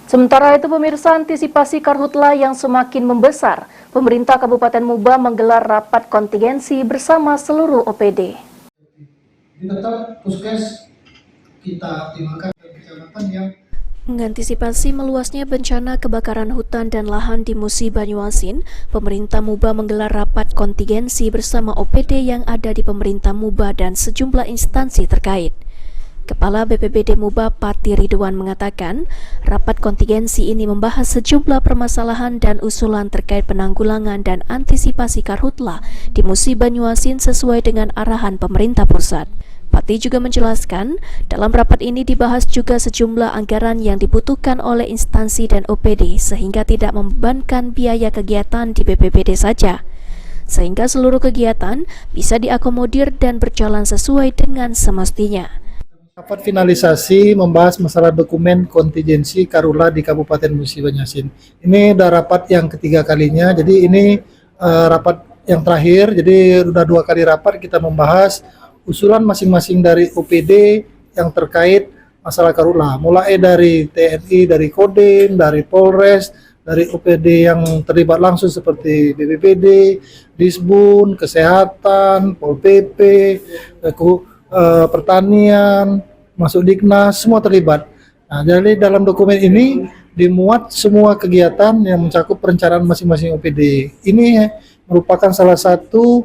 Sementara itu pemirsa, antisipasi karhutla yang semakin membesar, pemerintah Kabupaten Muba menggelar rapat kontingensi bersama seluruh OPD. Tetap puskes kita optimalkan kecamatan yang mengantisipasi meluasnya bencana kebakaran hutan dan lahan di Musi Banyuasin, pemerintah Muba menggelar rapat kontingensi bersama OPD yang ada di pemerintah Muba dan sejumlah instansi terkait. Kepala BPBD Muba Pati Ridwan mengatakan, rapat kontingensi ini membahas sejumlah permasalahan dan usulan terkait penanggulangan dan antisipasi karhutla di Musi Banyuasin sesuai dengan arahan pemerintah pusat. Pati juga menjelaskan, dalam rapat ini dibahas juga sejumlah anggaran yang dibutuhkan oleh instansi dan OPD sehingga tidak membebankan biaya kegiatan di BPBD saja, sehingga seluruh kegiatan bisa diakomodir dan berjalan sesuai dengan semestinya. Rapat finalisasi membahas masalah dokumen kontingensi karhutla di Kabupaten Musi Banyuasin. Ini udah rapat yang ketiga kalinya, jadi ini rapat yang terakhir, jadi udah 2 kali rapat kita membahas usulan masing-masing dari OPD yang terkait masalah karhutla, mulai dari TNI, dari Kodim, dari Polres, dari OPD yang terlibat langsung seperti BPBD, Disbun, Kesehatan, Pol PP, Pertanian, masuk Dignas, semua terlibat. Nah, jadi dalam dokumen ini dimuat semua kegiatan yang mencakup perencanaan masing-masing OPD. Ini merupakan salah satu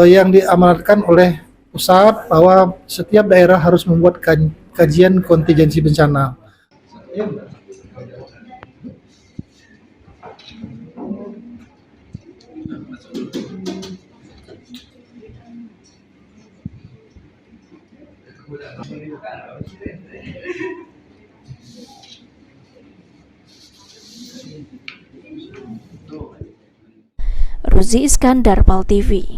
yang diamanatkan oleh pusat bahwa setiap daerah harus membuat kajian kontingensi bencana. Ruzi Iskandar, PAL TV.